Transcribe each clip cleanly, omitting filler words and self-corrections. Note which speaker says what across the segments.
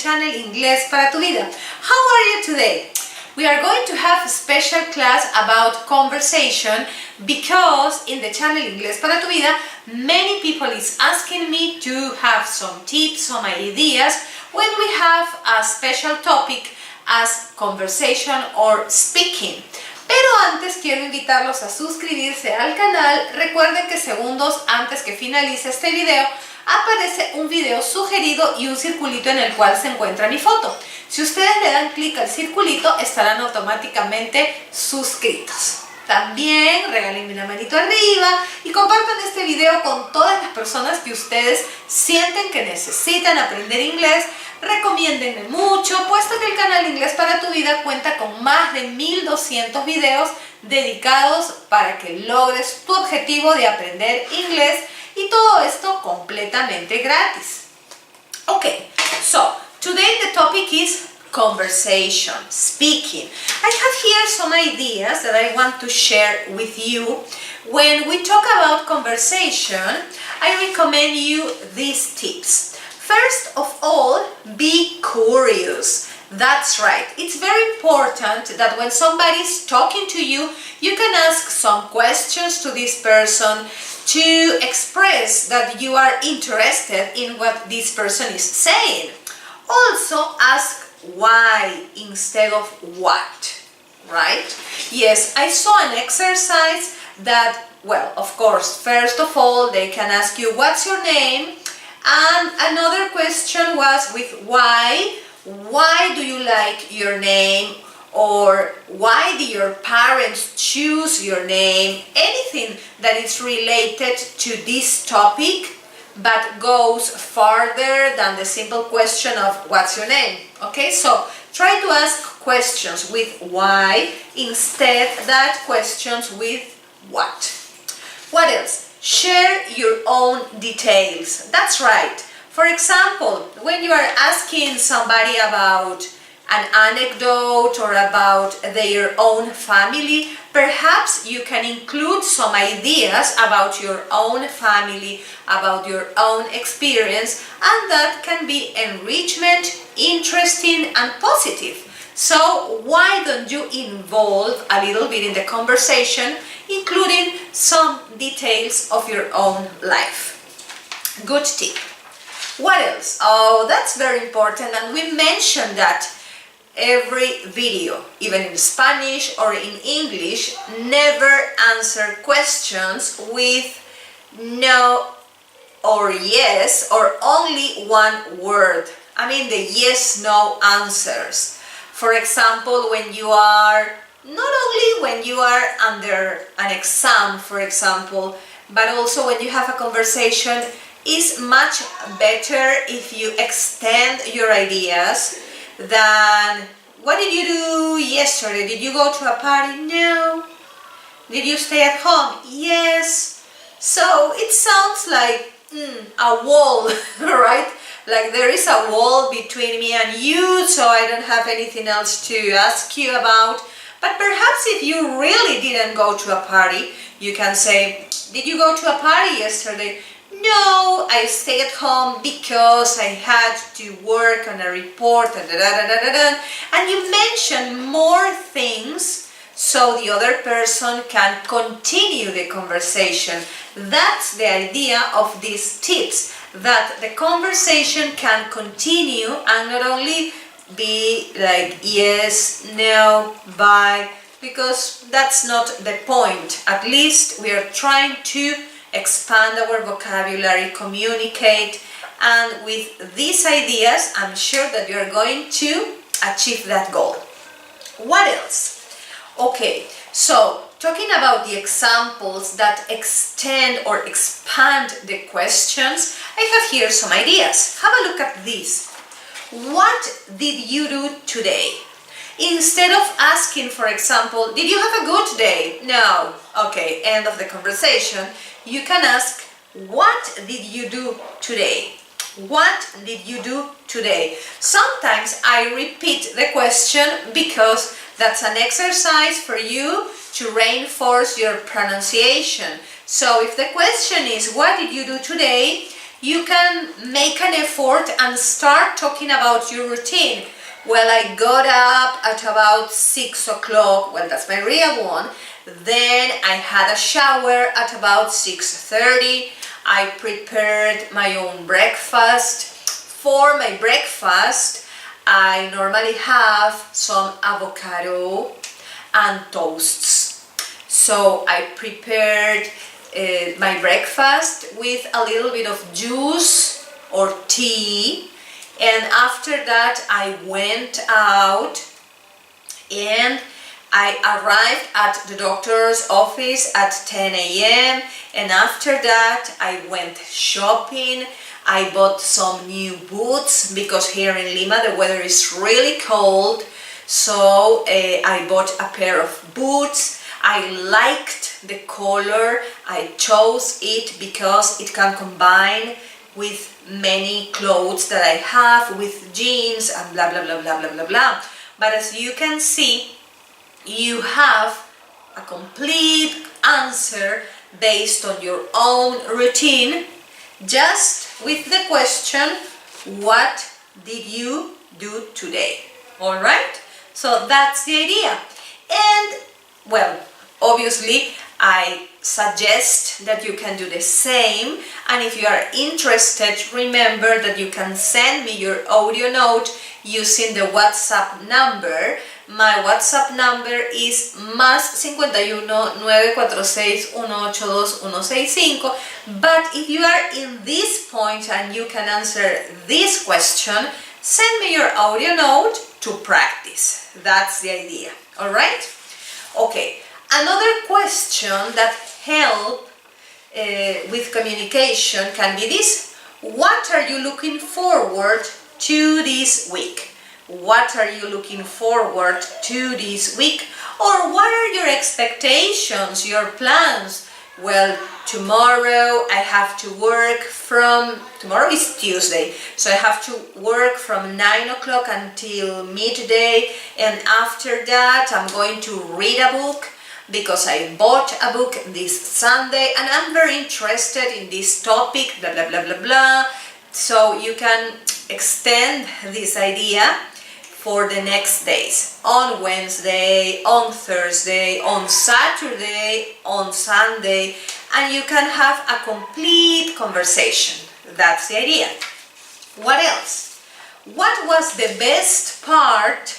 Speaker 1: channel Inglés para tu vida. How are you today? We are going to have a special class about conversation because in the channel Inglés para tu vida, many people is asking me to have some tips, some ideas when we have a special topic as conversation or speaking. Pero antes quiero invitarlos a suscribirse al canal. Recuerden que segundos antes que finalice este video aparece un video sugerido y un circulito en el cual se encuentra mi foto. Si ustedes le dan clic al circulito estarán automáticamente suscritos. También regálenme una manito arriba y compartan este video con todas las personas que ustedes sienten que necesitan aprender inglés. Recomiéndenme mucho, puesto que el canal Inglés para tu vida cuenta con más de 1200 videos dedicados para que logres tu objetivo de aprender inglés y todo esto completamente gratis. Okay, so today the topic is conversation, speaking. I have here some ideas that I want to share with you. When we talk about conversation, I recommend you these tips. First of all, be curious. That's right. It's very important that when somebody is talking to you, you can ask some questions to this person to express that you are interested in what this person is saying. Also, ask why instead of what, right? Yes, I saw an exercise that, well, of course, first of all, they can ask you, what's your name? And another question was with why. Why do you like your name? Or why did your parents choose your name? Anything that is related to this topic but goes farther than the simple question of what's your name. Okay, so try to ask questions with why instead that questions with what. What else? Share your own details. That's right. For example, when you are asking somebody about an anecdote or about their own family, perhaps you can include some ideas about your own family, about your own experience, and that can be enrichment, interesting, and positive. So why don't you involve a little bit in the conversation, including some details of your own life? Good tip. What else? Oh, that's very important, and we mentioned that every video, even in Spanish or in English, never answer questions with no or yes or only one word. I mean the yes-no answers. For example, when you are, not only when you are under an exam, for example, but also when you have a conversation, it's much better if you extend your ideas than, what did you do yesterday? Did you go to a party? No. Did you stay at home? Yes. So it sounds like a wall, right? Like there is a wall between me and you, so I don't have anything else to ask you about. But perhaps if you really didn't go to a party, you can say, did you go to a party yesterday? No, I stayed at home because I had to work on a report, and you mention more things so the other person can continue the conversation. That's the idea of these tips, that the conversation can continue and not only be like yes, no, bye, because that's not the point. At least we are trying to expand our vocabulary, communicate, and with these ideas, I'm sure that you're going to achieve that goal. What else? Okay, so talking about the examples that extend or expand the questions, I have here some ideas. Have a look at this. What did you do today? Instead of asking, for example, did you have a good day? No. Okay, end of the conversation. You can ask, what did you do today? What did you do today? Sometimes I repeat the question because that's an exercise for you to reinforce your pronunciation. So if the question is, what did you do today? you can make an effort and start talking about your routine. Well, I got up at about 6 o'clock, well, that's my real one. Then I had a shower at about 6:30. I prepared my own breakfast. For my breakfast, I normally have some avocado and toasts. So I prepared my breakfast with a little bit of juice or tea, and after that I went out and I arrived at the doctor's office at 10 a.m. and after that I went shopping. I bought some new boots because here in Lima the weather is really cold, so I bought a pair of boots. I liked the color, I chose it because it can combine with many clothes that I have, with jeans and blah blah blah blah blah blah blah. But as you can see, you have a complete answer based on your own routine, just with the question, what did you do today? Alright? So that's the idea. And well, obviously I suggest that you can do the same, and if you are interested, remember that you can send me your audio note using the WhatsApp number. My WhatsApp number is +51 946 182 165, but if you are in this point and you can answer this question, send me your audio note to practice. That's the idea. Alright? Okay, another question that helps with communication can be this. What are you looking forward to this week? What are you looking forward to this week? Or what are your expectations, your plans? Well, tomorrow I have to work tomorrow is Tuesday, so I have to work from 9 o'clock until midday, and after that I'm going to read a book because I bought a book this Sunday and I'm very interested in this topic, blah blah blah blah blah. So you can extend this idea for the next days, on Wednesday, on Thursday, on Saturday, on Sunday, and you can have a complete conversation. That's the idea. What else? What was the best part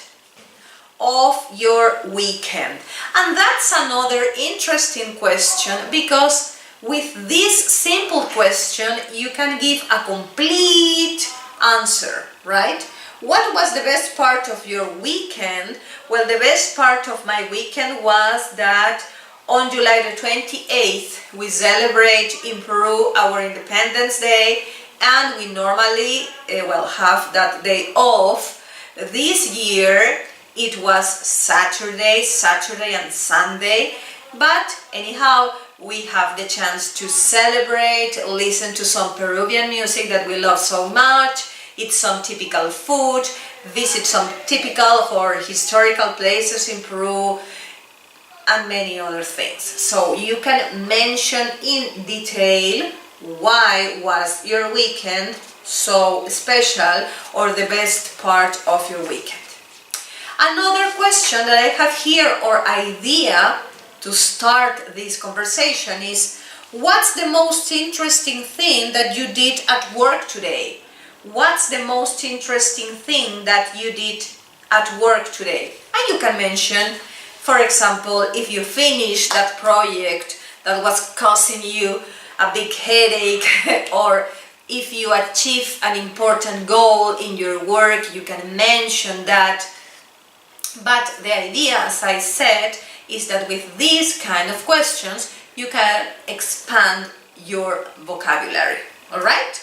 Speaker 1: of your weekend? And that's another interesting question, because with this simple question you can give a complete answer, right? What was the best part of your weekend? Well, the best part of my weekend was that on July the 28th we celebrate in Peru our Independence Day, and we normally have that day off. This year it was Saturday and Sunday, but anyhow we have the chance to celebrate, listen to some Peruvian music that we love so much, eat some typical food, visit some typical or historical places in Peru, and many other things. So you can mention in detail why was your weekend so special, or the best part of your weekend. Another question that I have here, or idea to start this conversation, is what's the most interesting thing that you did at work today? What's the most interesting thing that you did at work today? And you can mention, for example, if you finished that project that was causing you a big headache, or if you achieve an important goal in your work, you can mention that. But the idea, as I said, is that with these kind of questions you can expand your vocabulary. Alright?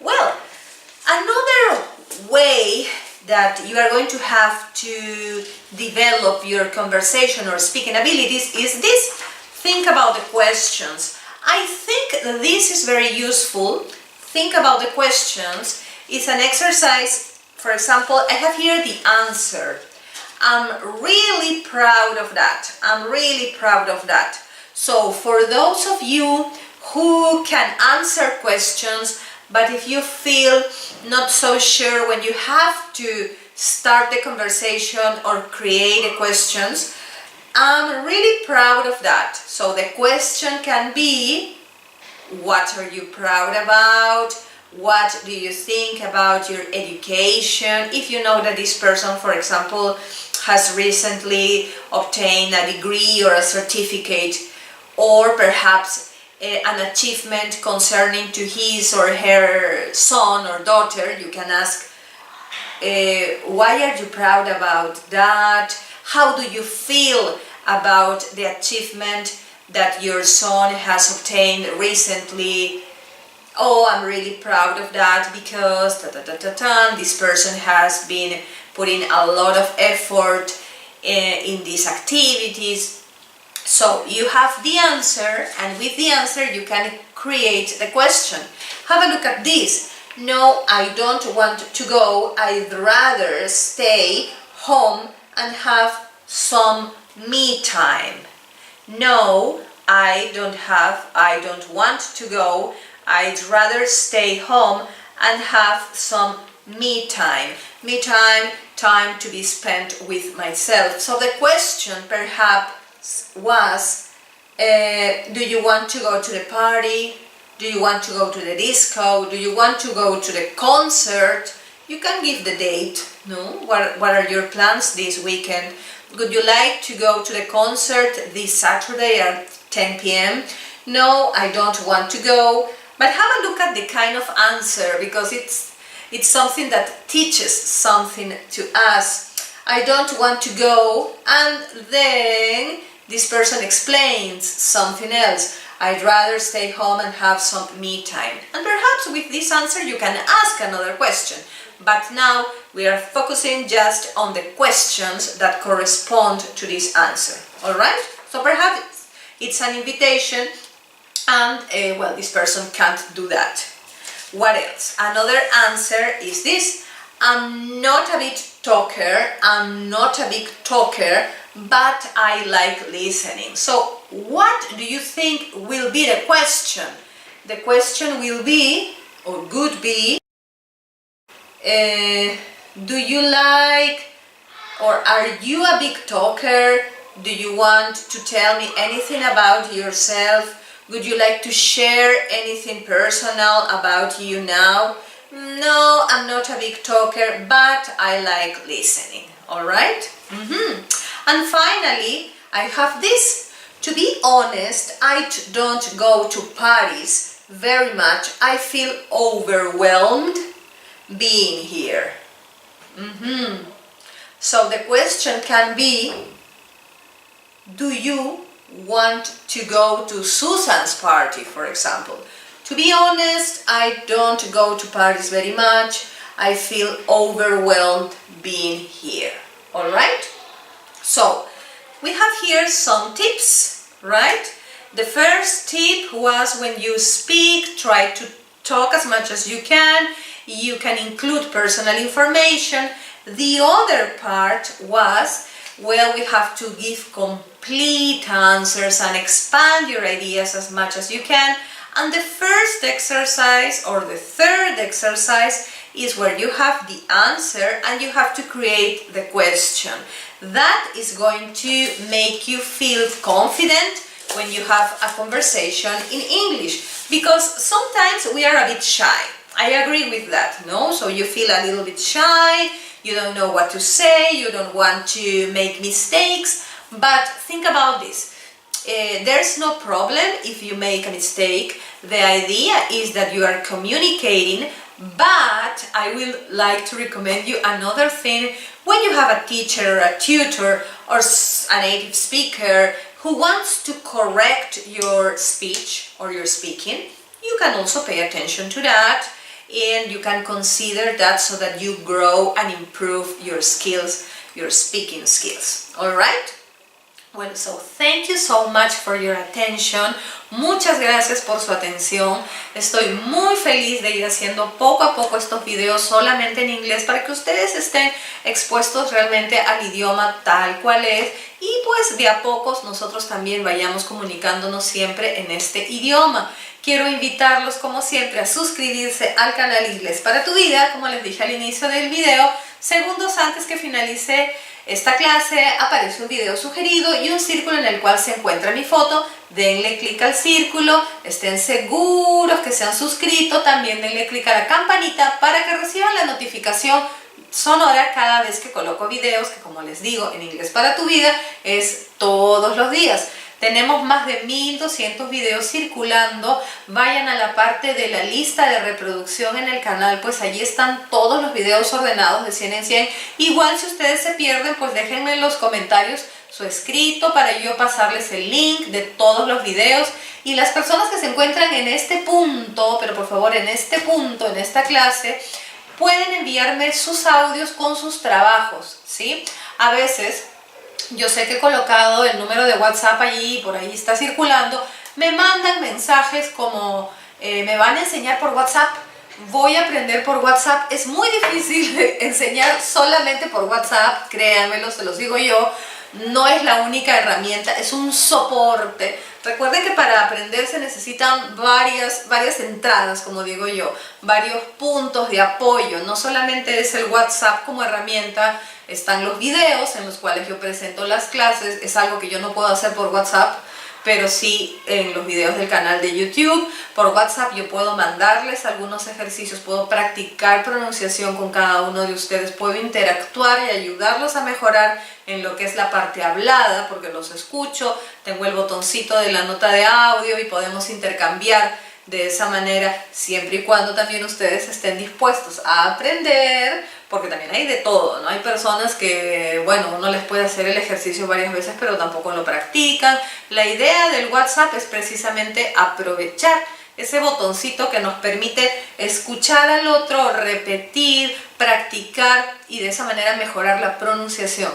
Speaker 1: Well, another way that you are going to have to develop your conversation or speaking abilities is this. Think about the questions. I think that this is very useful. Think about the questions. It's an exercise. For example, I have here the answer. I'm really proud of that. I'm really proud of that. So for those of you who can answer questions, but if you feel not so sure when you have to start the conversation or create the questions, I'm really proud of that. So the question can be, what are you proud about? What do you think about your education? If you know that this person, for example, has recently obtained a degree or a certificate, or perhaps an achievement concerning to his or her son or daughter, you can ask, why are you proud about that? How do you feel about the achievement that your son has obtained recently? Oh, I'm really proud of that because this person has been putting a lot of effort in these activities. So you have the answer, and with the answer you can create the question. Have a look at this. No, I don't want to go. I'd rather stay home and have some me time. No, I don't want to go. I'd rather stay home and have some me time. Me time, time to be spent with myself. So the question perhaps was, do you want to go to the party? Do you want to go to the disco? Do you want to go to the concert? You can give the date, no? What are your plans this weekend? Would you like to go to the concert this Saturday at 10 p.m.? No, I don't want to go. But have a look at the kind of answer, because it's something that teaches something to us. I don't want to go, and then this person explains something else. I'd rather stay home and have some me time. And perhaps with this answer you can ask another question. But now we are focusing just on the questions that correspond to this answer. Alright? So perhaps it's an invitation, and well, this person can't do that. What else? Another answer is this. I'm not a big talker, but I like listening. So what do you think will be the question? The question will be, or could be, do you like, or are you a big talker? Do you want to tell me anything about yourself? Would you like to share anything personal about you now? No, I'm not a big talker, but I like listening. Alright? And finally, I have this. To be honest, I don't go to parties very much. I feel overwhelmed being here. So the question can be, do you want to go to Susan's party, for example? To be honest, I don't go to parties very much. I feel overwhelmed being here. Alright? So, we have here some tips, right? The first tip was, when you speak, try to talk as much as you can. You can include personal information. The other part was, well, we have to give complete answers and expand your ideas as much as you can. And the first exercise, or the third exercise, is where you have the answer and you have to create the question. That is going to make you feel confident when you have a conversation in English, because sometimes we are a bit shy. I agree with that, no? So you feel a little bit shy, you don't know what to say, you don't want to make mistakes, but think about this. There's no problem if you make a mistake. The idea is that you are communicating, but I will like to recommend you another thing. When you have a teacher or a tutor or a native speaker who wants to correct your speech or your speaking, you can also pay attention to that, and you can consider that so that you grow and improve your skills, your speaking skills. Alright? Well, so thank you so much for your attention. Muchas gracias por su atención. Estoy muy feliz de ir haciendo poco a poco estos videos solamente en inglés para que ustedes estén expuestos realmente al idioma tal cual es, y pues de a pocos nosotros también vayamos comunicándonos siempre en este idioma. Quiero invitarlos como siempre a suscribirse al canal Inglés para tu Vida, como les dije al inicio del video. Segundos antes que finalice esta clase aparece un video sugerido y un círculo en el cual se encuentra mi foto. Denle clic al círculo, estén seguros que se han suscrito, también denle clic a la campanita para que reciban la notificación sonora cada vez que coloco videos, que como les digo, en Inglés para tu Vida es todos los días. Tenemos más de 1200 videos circulando. Vayan a la parte de la lista de reproducción en el canal, pues allí están todos los videos ordenados de 100 en 100. Igual si ustedes se pierden, pues déjenme en los comentarios su escrito para yo pasarles el link de todos los videos. Y las personas que se encuentran en este punto, pero por favor en este punto, en esta clase, pueden enviarme sus audios con sus trabajos, ¿sí? A veces, yo sé que he colocado el número de WhatsApp allí, por ahí está circulando, me mandan mensajes como, me van a enseñar por WhatsApp, voy a aprender por WhatsApp. Es muy difícil enseñar solamente por WhatsApp, créanmelo, se los digo yo. No es la única herramienta, es un soporte. Recuerden que para aprender se necesitan varias entradas, como digo yo, varios puntos de apoyo. No solamente es el WhatsApp como herramienta, están los videos en los cuales yo presento las clases. Es algo que yo no puedo hacer por WhatsApp, pero sí en los videos del canal de YouTube. Por WhatsApp yo puedo mandarles algunos ejercicios, puedo practicar pronunciación con cada uno de ustedes, puedo interactuar y ayudarlos a mejorar en lo que es la parte hablada, porque los escucho, tengo el botoncito de la nota de audio y podemos intercambiar de esa manera, siempre y cuando también ustedes estén dispuestos a aprender, porque también hay de todo, ¿no? Hay personas que, bueno, uno les puede hacer el ejercicio varias veces, pero tampoco lo practican. La idea del WhatsApp es precisamente aprovechar ese botoncito que nos permite escuchar al otro, repetir, practicar y de esa manera mejorar la pronunciación,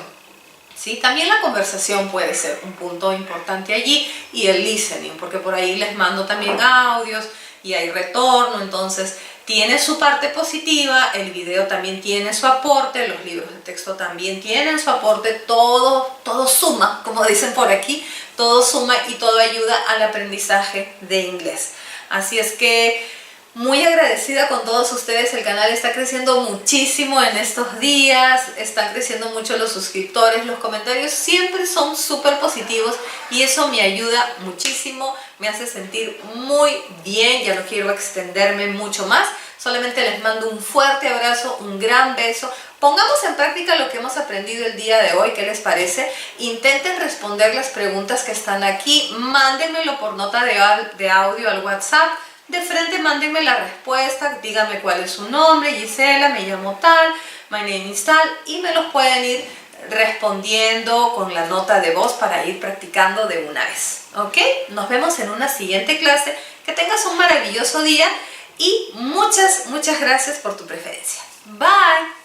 Speaker 1: ¿sí? También la conversación puede ser un punto importante allí y el listening, porque por ahí les mando también audios y hay retorno, entonces tiene su parte positiva, el video también tiene su aporte, los libros de texto también tienen su aporte, todo suma, como dicen por aquí, todo suma y todo ayuda al aprendizaje de inglés. Así es que muy agradecida con todos ustedes, el canal está creciendo muchísimo en estos días, están creciendo mucho los suscriptores, los comentarios siempre son súper positivos y eso me ayuda muchísimo, me hace sentir muy bien, ya no quiero extenderme mucho más, solamente les mando un fuerte abrazo, un gran beso. Pongamos en práctica lo que hemos aprendido el día de hoy, ¿qué les parece? Intenten responder las preguntas que están aquí, mándenmelo por nota de audio al WhatsApp. De frente mándenme la respuesta, díganme cuál es su nombre, Gisela, me llamo tal, my name is tal, y me los pueden ir respondiendo con la nota de voz para ir practicando de una vez, ¿ok? Nos vemos en una siguiente clase, que tengas un maravilloso día y muchas gracias por tu preferencia. Bye.